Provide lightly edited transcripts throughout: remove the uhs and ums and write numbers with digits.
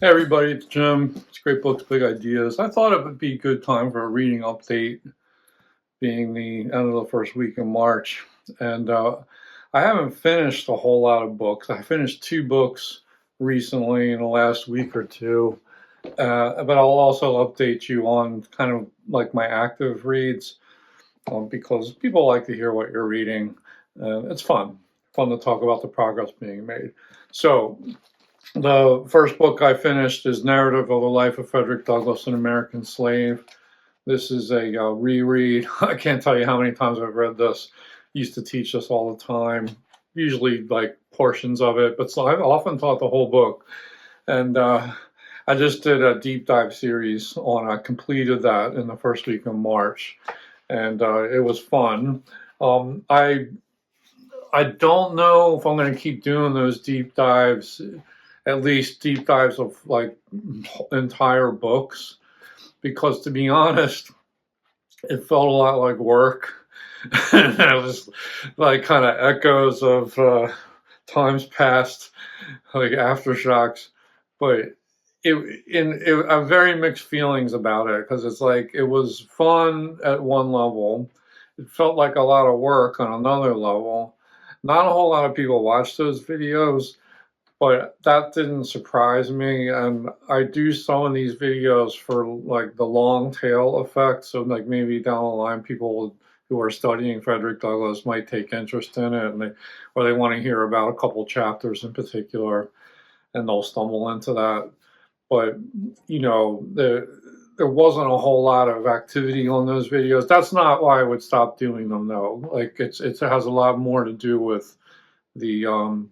Hey everybody, it's Jim. It's Great Books, Big Ideas. I thought it would be a good time for a reading update, being the end of the first week in March. And I haven't finished a whole lot of books. I finished 2 books recently in the last week or two, but I'll also update you on kind of like my active reads, because people like to hear what you're reading. It's fun to talk about the progress being made. So, the first book I finished is Narrative of the Life of Frederick Douglass, an American Slave. This is a reread. I can't tell you how many times I've read this. Used to teach this all the time, usually like portions of it, but so I've often taught the whole book. And I just did a deep dive series on, I completed that in the first week of March, and it was fun. I don't know if I'm going to keep doing those deep dives, at least deep dives of like entire books, because to be honest, it felt a lot like work. And it was like kind of echoes of times past, like aftershocks. But I have very mixed feelings about it, because it's like it was fun at one level. It felt like a lot of work on another level. Not a whole lot of people watch those videos, but that didn't surprise me. And I do some of these videos for like the long tail effect. So like maybe down the line, people who are studying Frederick Douglass might take interest in it, or they want to hear about a couple chapters in particular, and they'll stumble into that. But there wasn't a whole lot of activity on those videos. That's not why I would stop doing them, though. Like it has a lot more to do with the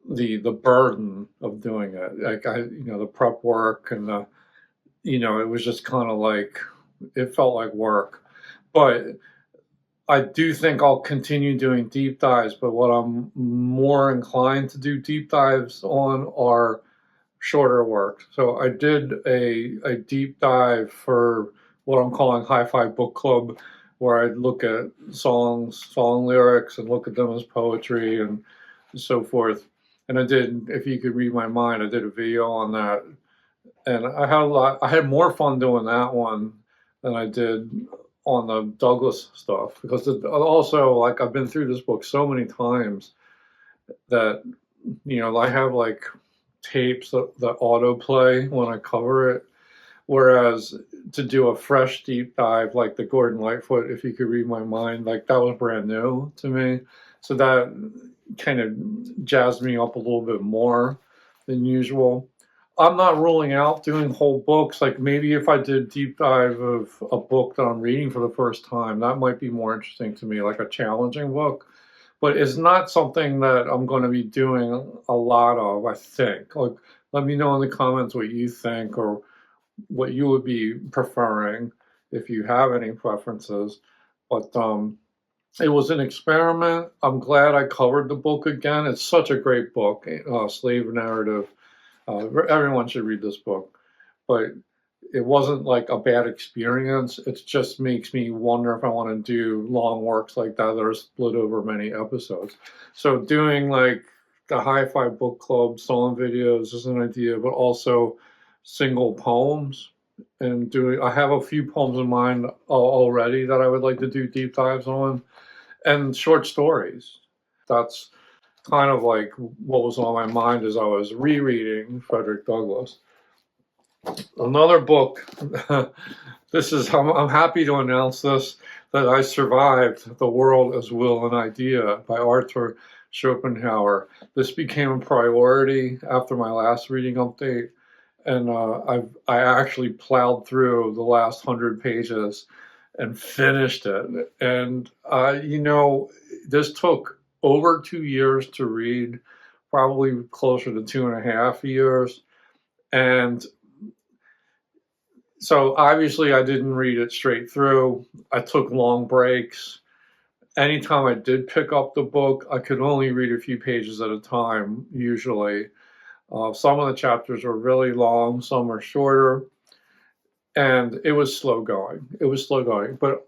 the burden of doing it. Like the prep work, and it was just kind of like, it felt like work. But I do think I'll continue doing deep dives, but what I'm more inclined to do deep dives on are shorter work. So I did a deep dive for what I'm calling Hi-Fi Book Club, where I look at song lyrics and look at them as poetry and so forth. And I did, if you could read my mind, I did a video on that, and I had more fun doing that one than I did on the Douglas stuff, because also, like, I've been through this book so many times that I have like tapes that autoplay when I cover it. Whereas to do a fresh deep dive like the Gordon Lightfoot, if you could read my mind, like that was brand new to me. So that kind of jazzed me up a little bit more than usual. I'm not ruling out doing whole books. Like maybe if I did deep dive of a book that I'm reading for the first time, that might be more interesting to me, like a challenging book. But it's not something that I'm going to be doing a lot of, I think. Like, let me know in the comments what you think, or what you would be preferring, if you have any preferences. But it was an experiment. I'm glad I covered the book again. It's such a great book, Slave Narrative. Everyone should read this book. But it wasn't like a bad experience. It just makes me wonder if I want to do long works like that are split over many episodes. So doing like the Hi-Fi Book Club song videos is an idea, but also single poems. And I have a few poems in mind already that I would like to do deep dives on, and short stories. That's kind of like what was on my mind as I was rereading Frederick Douglass. Another book. I'm happy to announce this, that I survived The World as Will and Idea by Arthur Schopenhauer. This became a priority after my last reading update, and I actually plowed through the last 100 pages and finished it. And this took over 2 years to read, probably closer to 2.5 years, and so obviously I didn't read it straight through. I took long breaks. Anytime I did pick up the book, I could only read a few pages at a time, usually. Some of the chapters were really long, some were shorter, and it was slow going. But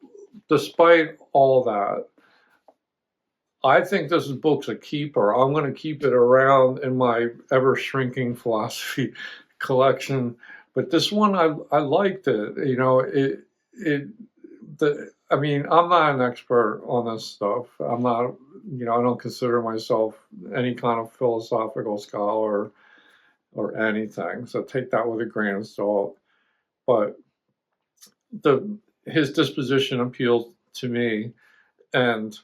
despite all that, I think this book's a keeper. I'm going to keep it around in my ever shrinking philosophy collection. But this one, I liked it. It, I mean, I'm not an expert on this stuff. I'm not, I don't consider myself any kind of philosophical scholar or anything. So take that with a grain of salt. But the his disposition appealed to me, and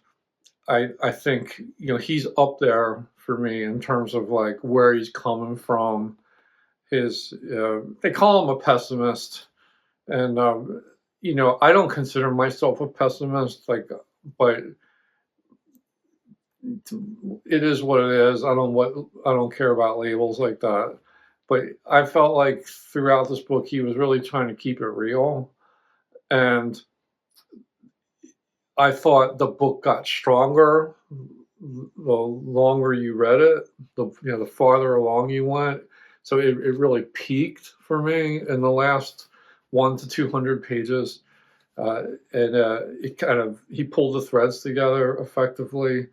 I think he's up there for me in terms of like where he's coming from. His they call him a pessimist, and I don't consider myself a pessimist. Like, but it is what it is. I don't care about labels like that. But I felt like throughout this book he was really trying to keep it real, and I thought the book got stronger the longer you read it, the farther along you went. So it really peaked for me in the last 1 to 200 pages, and it kind of he pulled the threads together effectively.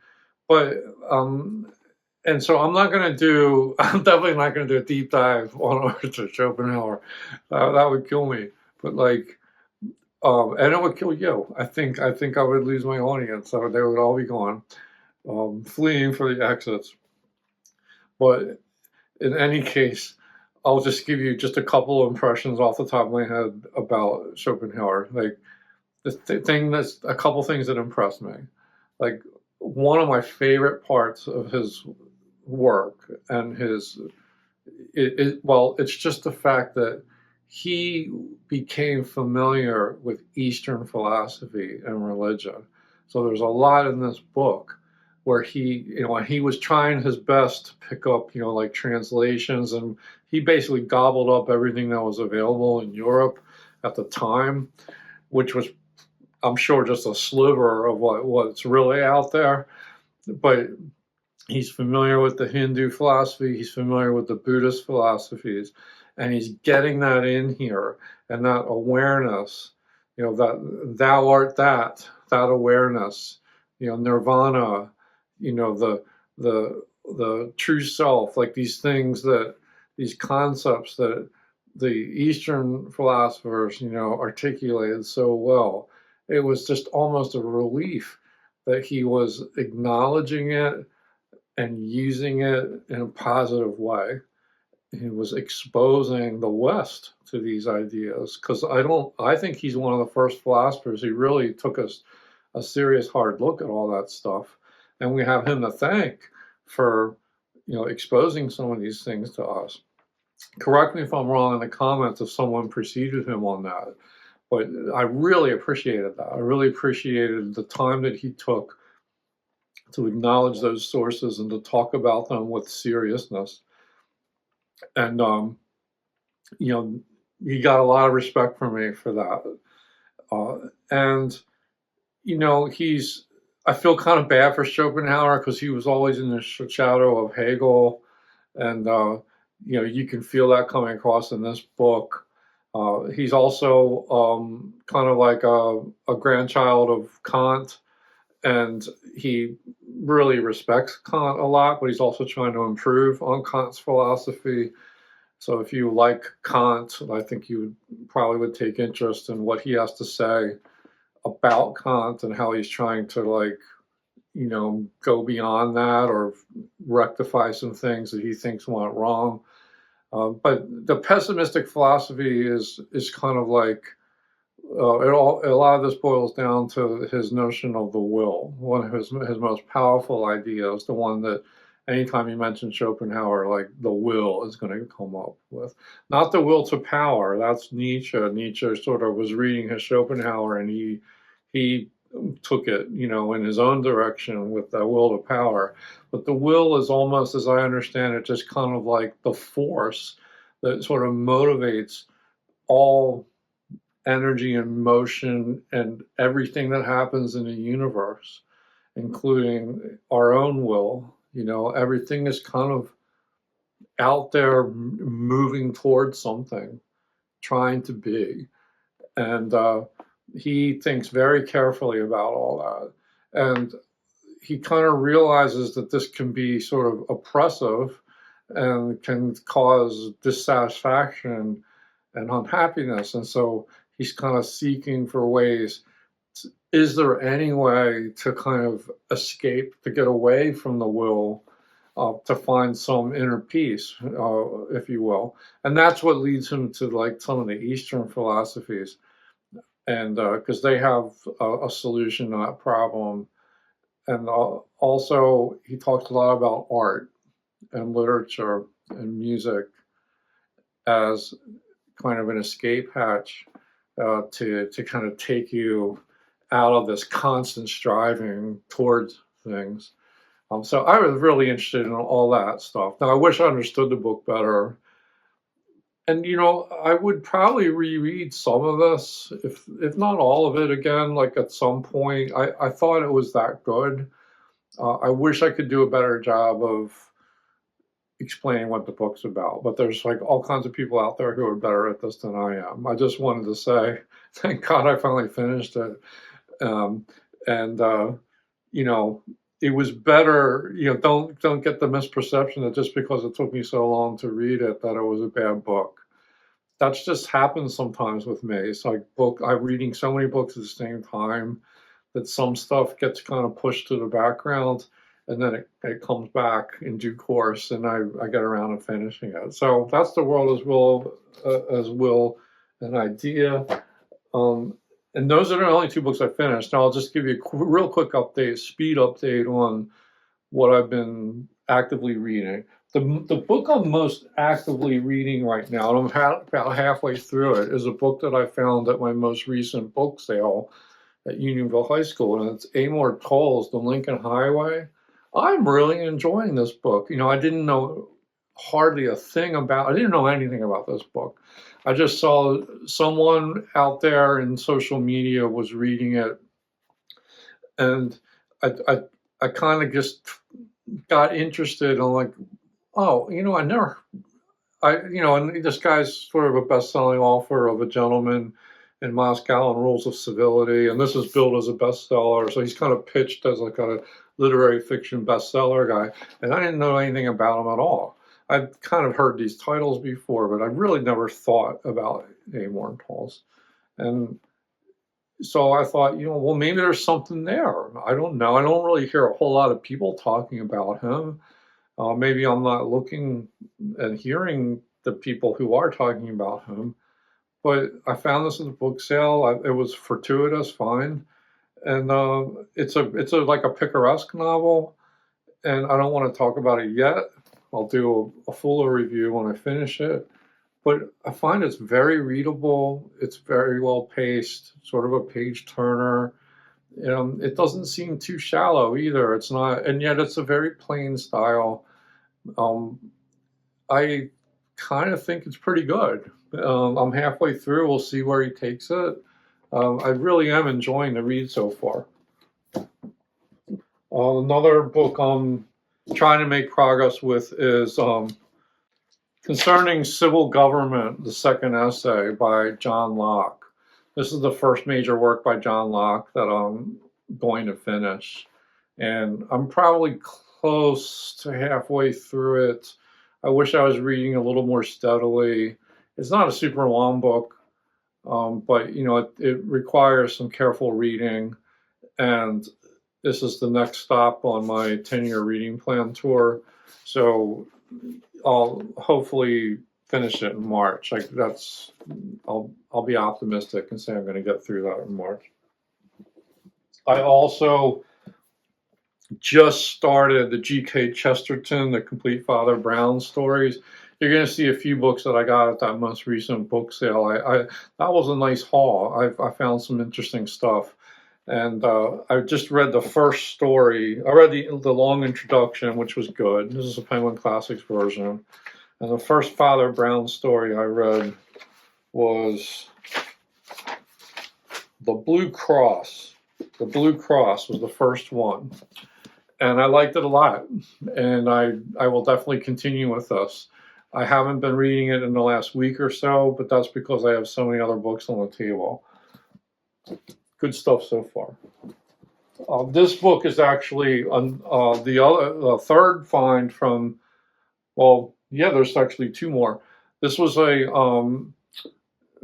But and so I'm not going to do. I'm definitely not going to do a deep dive on Arthur Schopenhauer. That would kill me. But like. And it would kill you. I think I would lose my audience. So they would all be gone, fleeing for the exits. But in any case, I'll just give you just a couple of impressions off the top of my head about Schopenhauer. Like a couple things that impressed me. Like one of my favorite parts of his work and it's just the fact that he became familiar with Eastern philosophy and religion. So there's a lot in this book where he was trying his best to pick up, like translations, and he basically gobbled up everything that was available in Europe at the time, which was, I'm sure, just a sliver of what's really out there. But he's familiar with the Hindu philosophy, he's familiar with the Buddhist philosophies, and he's getting that in here, and that awareness, that thou art that awareness, nirvana, the true self, like these concepts that the Eastern philosophers, articulated so well. It was just almost a relief that he was acknowledging it and using it in a positive way. He was exposing the West to these ideas, because I think he's one of the first philosophers who really took a serious hard look at all that stuff. And we have him to thank for, exposing some of these things to us. Correct me if I'm wrong in the comments if someone preceded him on that. But I really appreciated that. I really appreciated the time that he took to acknowledge those sources and to talk about them with seriousness. And, he got a lot of respect from me for that. And, I feel kind of bad for Schopenhauer because he was always in the shadow of Hegel. And, you can feel that coming across in this book. He's also kind of like a grandchild of Kant, and he really respects Kant a lot, but he's also trying to improve on Kant's philosophy. So if you like Kant, I think you probably would take interest in what he has to say about Kant and how he's trying to go beyond that or rectify some things that he thinks went wrong. But the pessimistic philosophy is kind of like a lot of this boils down to his notion of the will. One of his most powerful ideas, the one that anytime you mention Schopenhauer, like the will is going to come up with. Not the will to power. That's Nietzsche. Nietzsche sort of was reading his Schopenhauer, and he took it, in his own direction with the will to power. But the will is almost, as I understand it, just kind of like the force that sort of motivates all energy and motion and everything that happens in the universe, including our own will. Everything is kind of out there moving towards something, trying to be. And he thinks very carefully about all that. And he kind of realizes that this can be sort of oppressive and can cause dissatisfaction and unhappiness. And so he's kind of seeking for ways. Is there any way to kind of escape, to get away from the will, to find some inner peace, if you will? And that's what leads him to like some of the Eastern philosophies, and because they have a solution to that problem. And also, he talks a lot about art and literature and music as kind of an escape hatch, to kind of take you out of this constant striving towards things. So I was really interested in all that stuff. Now, I wish I understood the book better. And, I would probably reread some of this, if not all of it again, like at some point. I thought it was that good. I wish I could do a better job of explaining what the book's about, but there's like all kinds of people out there who are better at this than I am. I just wanted to say, thank God I finally finished it. And it was better. Don't get the misperception that just because it took me so long to read it, that it was a bad book. That's just happens sometimes with me. It's like I'm reading so many books at the same time that some stuff gets kind of pushed to the background, and then it comes back in due course, and I get around to finishing it. So that's The World as Will and Idea. And those are the only two books I finished. Now I'll just give you a real quick speed update on what I've been actively reading. The book I'm most actively reading right now, and I'm about halfway through it, is a book that I found at my most recent book sale at Unionville High School, and it's Amor Towles, The Lincoln Highway. I'm really enjoying this book. I didn't know I didn't know anything about this book. I just saw someone out there in social media was reading it, and I kind of just got interested. And like, oh, and this guy's sort of a best-selling author of A Gentleman in Moscow and Rules of Civility, and this is billed as a bestseller. So he's kind of pitched as like a literary fiction bestseller guy, and I didn't know anything about him at all. I'd kind of heard these titles before, but I really never thought about Amor Towles. And so I thought, well, maybe there's something there. I don't know. I don't really hear a whole lot of people talking about him. Maybe I'm not looking and hearing the people who are talking about him. But I found this at the book sale. It was fortuitous, fine, and it's like a picaresque novel. And I don't want to talk about it yet. I'll do a fuller review when I finish it. But I find it's very readable. It's very well paced, sort of a page turner. It doesn't seem too shallow either. It's not, and yet it's a very plain style. I kind of think it's pretty good. I'm halfway through. We'll see where he takes it. I really am enjoying the read so far. Another book I'm trying to make progress with is Concerning Civil Government, the second essay by John Locke. This is the first major work by John Locke that I'm going to finish. And I'm probably close to halfway through it. I wish I was reading a little more steadily. It's not a super long book, but it requires some careful reading. And this is the next stop on my 10-year reading plan tour. So I'll hopefully finish it in March. I'll be optimistic and say I'm going to get through that in March. I also just started the G.K. Chesterton, The Complete Father Brown stories. You're going to see a few books that I got at that most recent book sale. That was a nice haul. I found some interesting stuff. And I just read the first story. I read the long introduction, which was good. This is a Penguin Classics version. And the first Father Brown story I read was The Blue Cross. The Blue Cross was the first one. And I liked it a lot. And I will definitely continue with this. I haven't been reading it in the last week or so, but that's because I have so many other books on the table. Good stuff so far. This book is actually the third find from, well, yeah, there's actually two more. This was a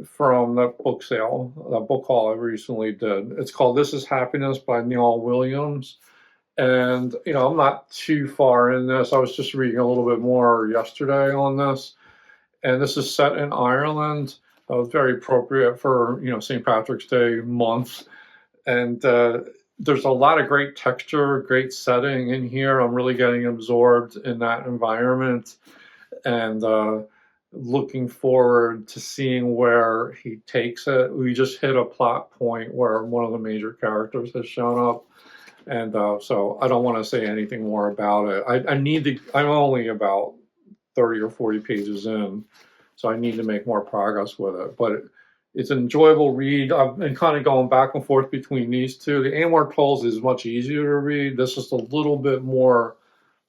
from that book sale, that book haul I recently did. It's called This Is Happiness by Neil Williams. And, I'm not too far in this. I was just reading a little bit more yesterday on this. And this is set in Ireland. Very appropriate for, St. Patrick's Day month. And there's a lot of great texture, great setting in here. I'm really getting absorbed in that environment. And looking forward to seeing where he takes it. We just hit a plot point where one of the major characters has shown up, and so I don't want to say anything more about it. I need to. I'm only about 30 or 40 pages in, so I need to make more progress with it. But it's an enjoyable read. I've been kind of going back and forth between these two. The Amor Tolls is much easier to read. This is a little bit more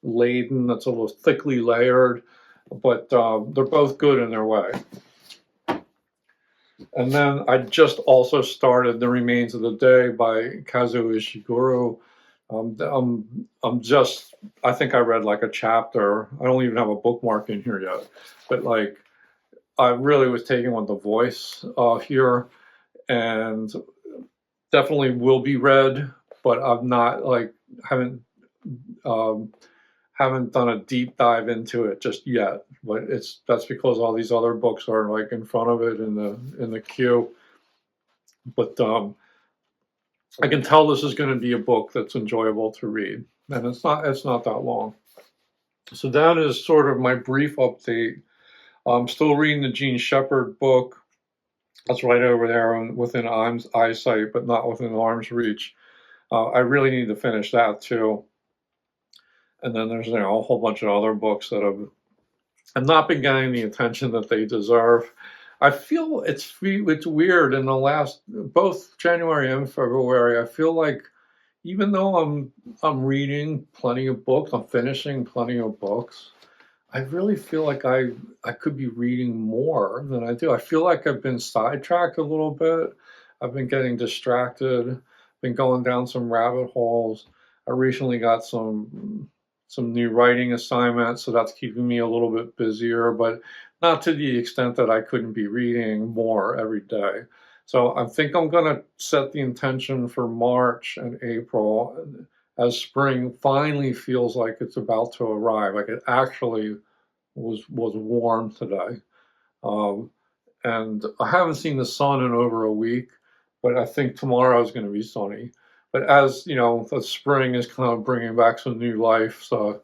laden. It's a little thickly layered, but they're both good in their way. And then I just also started The Remains of the Day by Kazuo Ishiguro. I think I read like a chapter. I don't even have a bookmark in here yet, but like I really was taken with the voice here, and definitely will be read, but I'm not like, haven't done a deep dive into it just yet, but that's because all these other books are like in front of it in the queue. But I can tell this is going to be a book that's enjoyable to read, and it's not that long. So that is sort of my brief update. I'm still reading the Gene Shepherd book. That's right over there within eyesight, but not within arm's reach. I really need to finish that too. And then there's a whole bunch of other books that have not been getting the attention that they deserve. I feel it's weird in the last both January and February. I feel like even though I'm reading plenty of books, I'm finishing plenty of books, I really feel like I could be reading more than I do. I feel like I've been sidetracked a little bit. I've been getting distracted, been going down some rabbit holes. I recently got some new writing assignments, so that's keeping me a little bit busier, but not to the extent that I couldn't be reading more every day. So I think I'm going to set the intention for March and April, as spring finally feels like it's about to arrive. Like it actually was warm today. And I haven't seen the sun in over a week, but I think tomorrow is going to be sunny. But as you know, the spring is kind of bringing back some new life. So,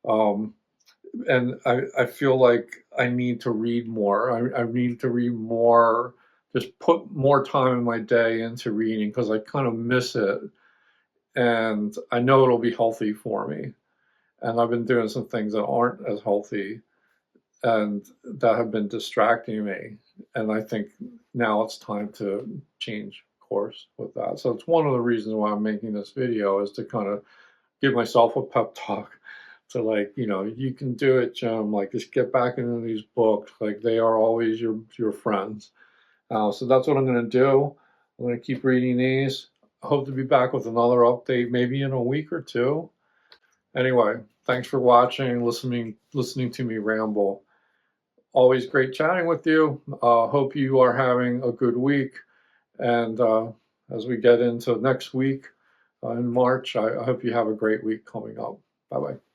and I feel like I need to read more. I need to read more, just put more time in my day into reading because I kind of miss it. And I know it'll be healthy for me. And I've been doing some things that aren't as healthy and that have been distracting me. And I think now it's time to change course with that. So it's one of the reasons why I'm making this video, is to kind of give myself a pep talk to like, you can do it, Jim. Like, just get back into these books. Like, they are always your friends. So that's what I'm going to do. I'm going to keep reading these. I hope to be back with another update maybe in a week or two. Anyway, thanks for watching, listening to me ramble. Always great chatting with you. Hope you are having a good week. And as we get into next week in March, I hope you have a great week coming up. Bye-bye.